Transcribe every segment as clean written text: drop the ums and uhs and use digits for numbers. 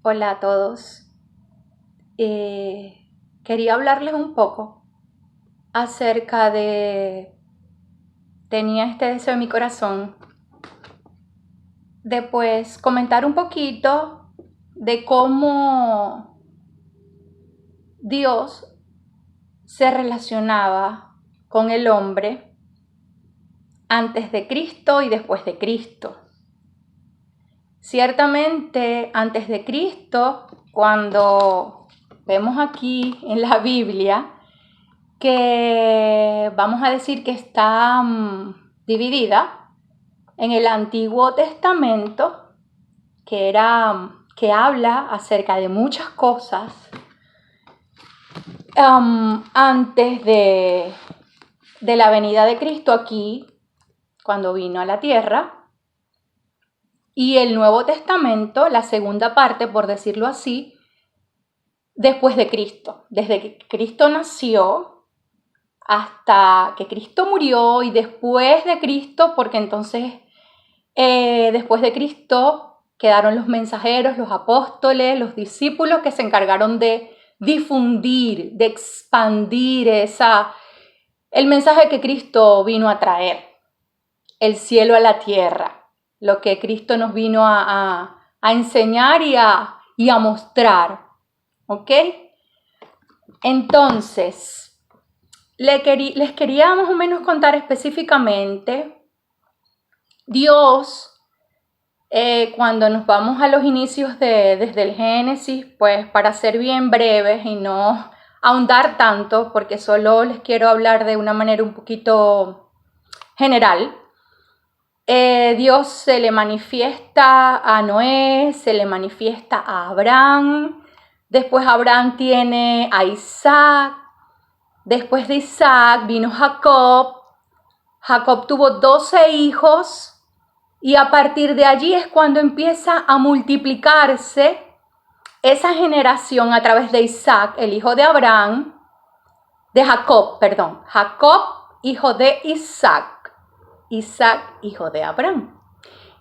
Hola a todos. Quería hablarles un poco acerca de... Tenía este deseo en mi corazón de pues comentar un poquito de cómo Dios se relacionaba con el hombre antes de Cristo y después de Cristo. Ciertamente antes de Cristo, cuando vemos aquí en la Biblia, que vamos a decir que está dividida en el Antiguo Testamento, que habla acerca de muchas cosas antes de la venida de Cristo aquí, cuando vino a la tierra, y el Nuevo Testamento, la segunda parte, por decirlo así, después de Cristo, desde que Cristo nació hasta que Cristo murió y después de Cristo, porque entonces después de Cristo quedaron los mensajeros, los apóstoles, los discípulos que se encargaron de difundir, de expandir el mensaje que Cristo vino a traer, el cielo a la tierra, lo que Cristo nos vino a enseñar y a mostrar, ¿ok? Entonces, les quería más o menos contar específicamente. Dios, cuando nos vamos a los inicios desde el Génesis, pues para ser bien breves y no ahondar tanto, porque solo les quiero hablar de una manera un poquito general, Dios se le manifiesta a Noé, se le manifiesta a Abraham, después Abraham tiene a Isaac, después de Isaac vino Jacob. Jacob tuvo 12 hijos y a partir de allí es cuando empieza a multiplicarse esa generación a través de Isaac, el hijo de Abraham, Jacob, hijo de Isaac, Isaac, hijo de Abraham.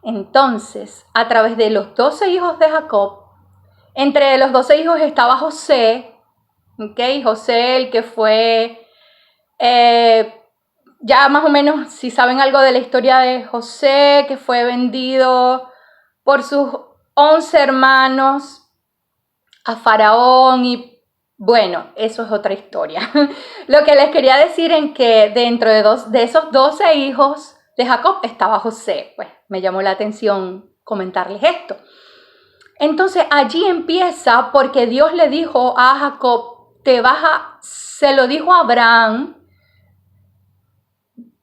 Entonces, a través de los 12 hijos de Jacob, entre los 12 hijos estaba José, ¿okay? José, el que fue... ya más o menos, si saben algo de la historia de José, que fue vendido por sus 11 hermanos a Faraón y bueno, eso es otra historia. Lo que les quería decir es que dentro de esos 12 hijos de Jacob estaba José. Pues me llamó la atención comentarles esto. Entonces allí empieza porque Dios le dijo a Jacob, se lo dijo a Abraham,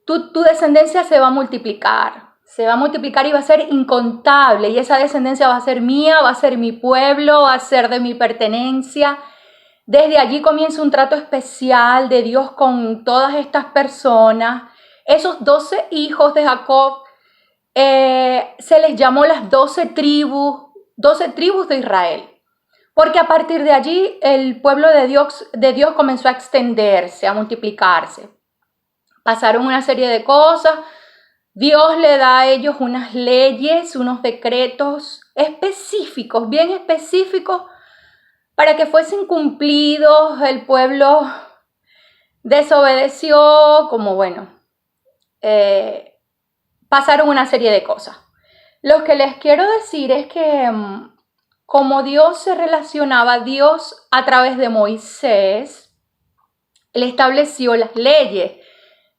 tu descendencia se va a multiplicar y va a ser incontable y esa descendencia va a ser mía, va a ser mi pueblo, va a ser de mi pertenencia. Desde allí comienza un trato especial de Dios con todas estas personas. Esos 12 hijos de Jacob se les llamó las 12 tribus de Israel. Porque a partir de allí el pueblo de Dios comenzó a extenderse, a multiplicarse. Pasaron una serie de cosas. Dios le da a ellos unas leyes, unos decretos específicos, bien específicos, para que fuesen cumplidos. El pueblo desobedeció, pasaron una serie de cosas. Lo que les quiero decir es que como Dios se relacionaba, Dios a través de Moisés, le estableció las leyes,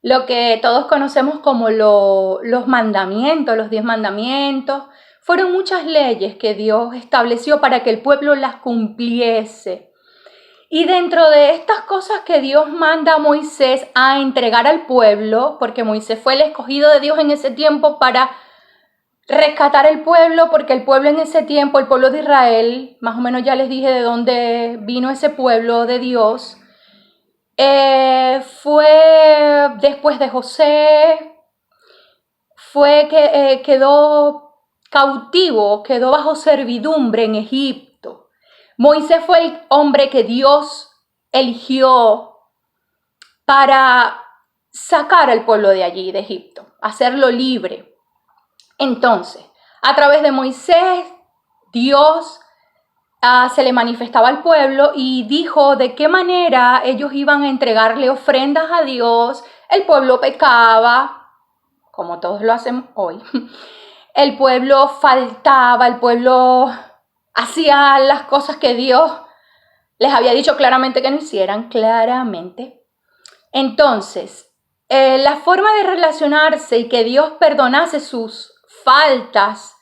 lo que todos conocemos como los mandamientos, los 10 mandamientos. Fueron muchas leyes que Dios estableció para que el pueblo las cumpliese. Y dentro de estas cosas que Dios manda a Moisés a entregar al pueblo, porque Moisés fue el escogido de Dios en ese tiempo para rescatar el pueblo, porque el pueblo en ese tiempo, el pueblo de Israel, más o menos ya les dije de dónde vino ese pueblo de Dios, fue después de José, fue que quedó cautivo, quedó bajo servidumbre en Egipto. Moisés fue el hombre que Dios eligió para sacar al pueblo de allí, de Egipto, hacerlo libre. Entonces, a través de Moisés, Dios se le manifestaba al pueblo y dijo de qué manera ellos iban a entregarle ofrendas a Dios. El pueblo pecaba, como todos lo hacemos hoy. El pueblo faltaba, el pueblo hacía las cosas que Dios les había dicho claramente que no hicieran, claramente. Entonces, la forma de relacionarse y que Dios perdonase sus faltas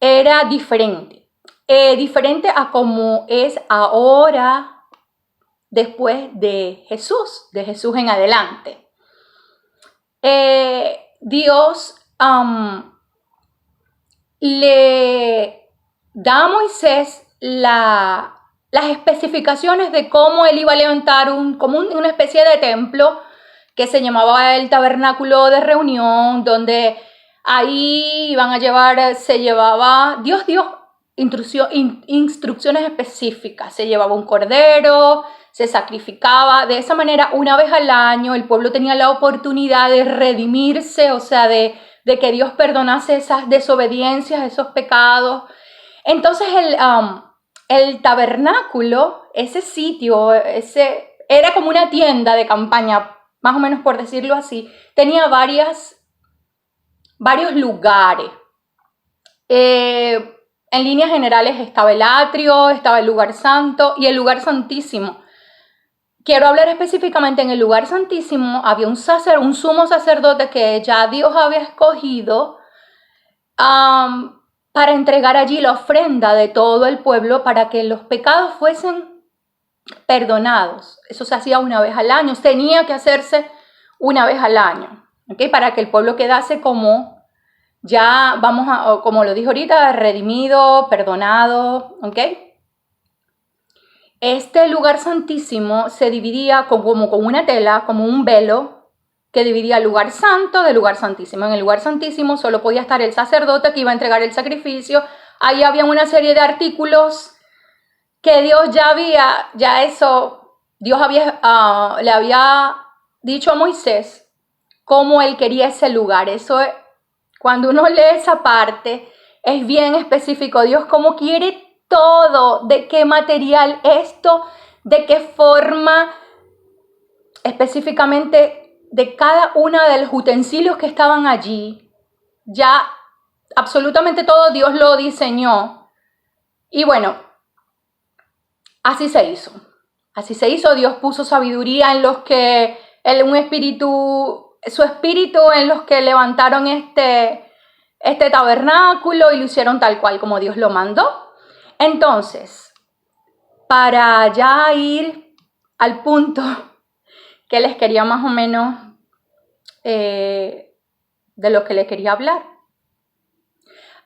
era diferente. Diferente a como es ahora después de Jesús en adelante. Dios le da a Moisés las especificaciones de cómo él iba a levantar una especie de templo que se llamaba el tabernáculo de reunión, donde ahí Dios dio instrucciones específicas. Se llevaba un cordero, se sacrificaba. De esa manera, una vez al año, el pueblo tenía la oportunidad de redimirse, o sea, de que Dios perdonase esas desobediencias, esos pecados. Entonces el tabernáculo, ese sitio, era como una tienda de campaña, más o menos por decirlo así. Tenía varios lugares. En líneas generales estaba el atrio, estaba el lugar santo y el lugar santísimo. Quiero hablar específicamente en el lugar santísimo. Había un sumo sacerdote que ya Dios había escogido para entregar allí la ofrenda de todo el pueblo para que los pecados fuesen perdonados. Eso se hacía una vez al año, tenía que hacerse una vez al año, ¿okay? Para que el pueblo quedase como como lo dije ahorita, redimido, perdonado, ¿ok? Este lugar santísimo se dividía como con una tela, como un velo, que dividía el lugar santo del lugar santísimo. En el lugar santísimo solo podía estar el sacerdote que iba a entregar el sacrificio. Ahí había una serie de artículos que Dios le había dicho a Moisés cómo él quería ese lugar. Cuando uno lee esa parte, es bien específico. Dios cómo quiere todo, de qué material esto, de qué forma, específicamente de cada uno de los utensilios que estaban allí. Ya absolutamente todo Dios lo diseñó. Y bueno, así se hizo. Así se hizo. Dios puso sabiduría en los que, su espíritu en los que levantaron este tabernáculo y lo hicieron tal cual como Dios lo mandó. Entonces, para ya ir al punto que les quería más o menos de lo que les quería hablar.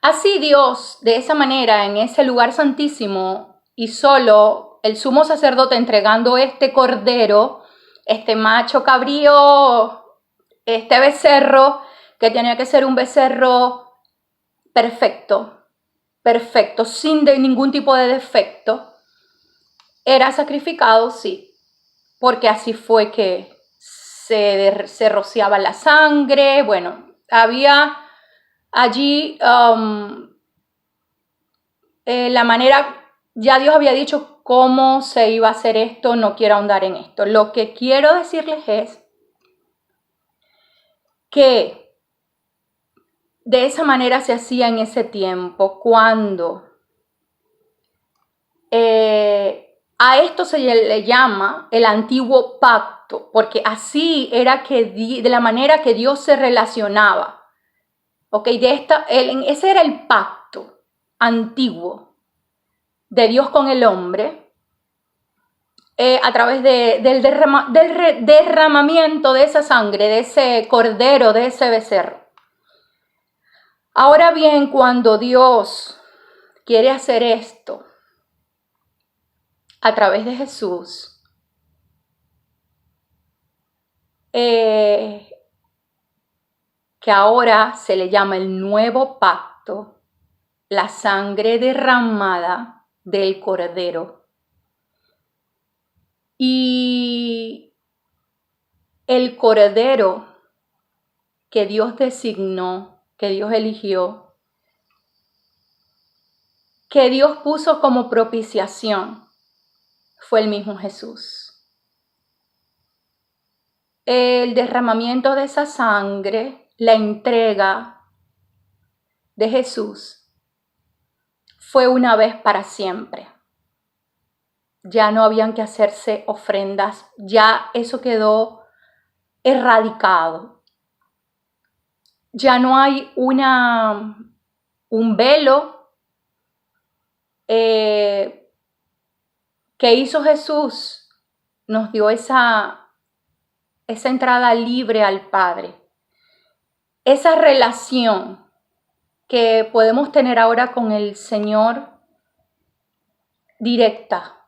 Así Dios, de esa manera, en ese lugar santísimo, y solo el sumo sacerdote entregando este cordero, este macho cabrío, este becerro, que tenía que ser un becerro perfecto, sin ningún tipo de defecto, era sacrificado, sí, porque así fue que se rociaba la sangre. Bueno, había allí la manera, ya Dios había dicho cómo se iba a hacer esto, no quiero ahondar en esto. Lo que quiero decirles es que de esa manera se hacía en ese tiempo, cuando a esto se le llama el antiguo pacto, porque así era de la manera que Dios se relacionaba. ¿Okay? Ese era el pacto antiguo de Dios con el hombre, a través del derramamiento de esa sangre, de ese cordero, de ese becerro. Ahora bien, cuando Dios quiere hacer esto a través de Jesús, que ahora se le llama el nuevo pacto, la sangre derramada del cordero. Y el cordero que Dios designó, que Dios eligió, que Dios puso como propiciación fue el mismo Jesús. El derramamiento de esa sangre, la entrega de Jesús, fue una vez para siempre. Ya no habían que hacerse ofrendas, ya eso quedó erradicado. Ya no hay un velo que hizo Jesús, nos dio esa entrada libre al Padre. Esa relación que podemos tener ahora con el Señor directa.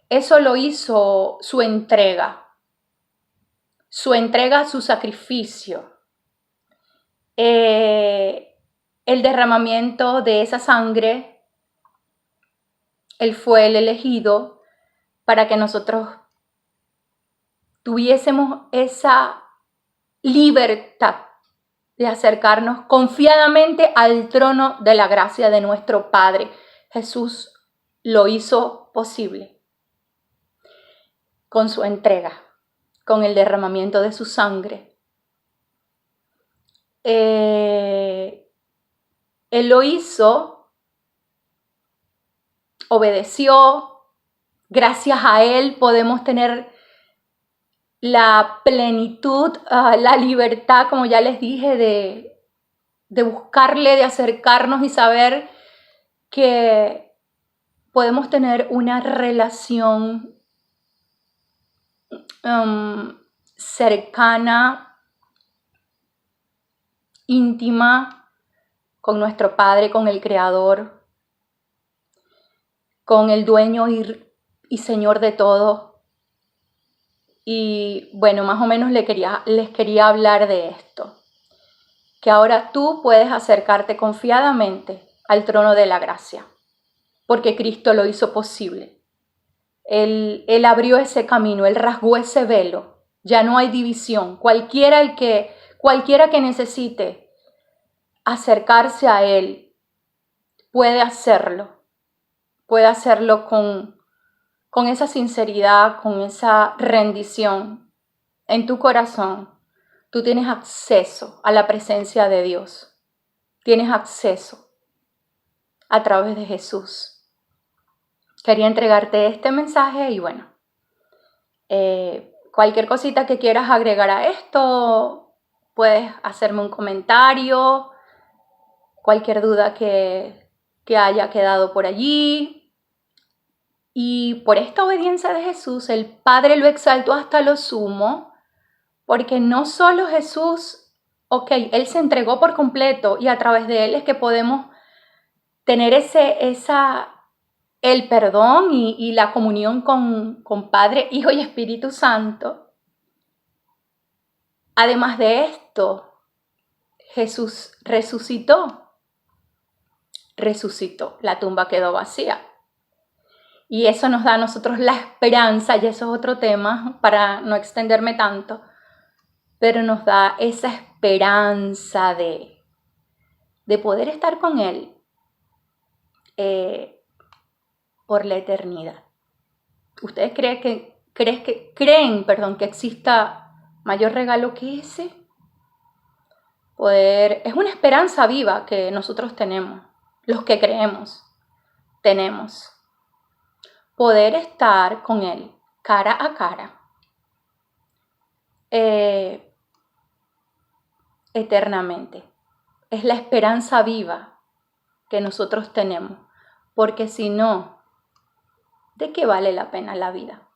Eso lo hizo su entrega, su sacrificio. El derramamiento de esa sangre, Él fue el elegido para que nosotros tuviésemos esa libertad de acercarnos confiadamente al trono de la gracia de nuestro Padre. Jesús lo hizo posible con su entrega, con el derramamiento de su sangre. Él lo hizo, obedeció. Gracias a Él podemos tener la plenitud, la libertad, como ya les dije, de buscarle, de acercarnos y saber que podemos tener una relación cercana, íntima con nuestro Padre, con el Creador, con el dueño y Señor de todo. Y bueno, más o menos les quería hablar de esto, que ahora tú puedes acercarte confiadamente al trono de la gracia, porque Cristo lo hizo posible. Él abrió ese camino, Él rasgó ese velo. Ya no hay división. Cualquiera que necesite acercarse a Él puede hacerlo. Puede hacerlo con esa sinceridad, con esa rendición en tu corazón. Tú tienes acceso a la presencia de Dios. Tienes acceso a través de Jesús. Quería entregarte este mensaje y bueno, cualquier cosita que quieras agregar a esto, puedes hacerme un comentario, cualquier duda que haya quedado por allí. Y por esta obediencia de Jesús, el Padre lo exaltó hasta lo sumo, porque no solo Jesús, Él se entregó por completo y a través de Él es que podemos tener el perdón y la comunión con Padre, Hijo y Espíritu Santo. Además de esto, Jesús resucitó, la tumba quedó vacía. Y eso nos da a nosotros la esperanza, y eso es otro tema para no extenderme tanto, pero nos da esa esperanza de poder estar con Él por la eternidad. ¿Ustedes creen que exista mayor regalo que ese? Es una esperanza viva que nosotros tenemos, los que creemos, tenemos. Poder estar con Él cara a cara, eternamente. Es la esperanza viva que nosotros tenemos, porque si no, ¿de qué vale la pena la vida?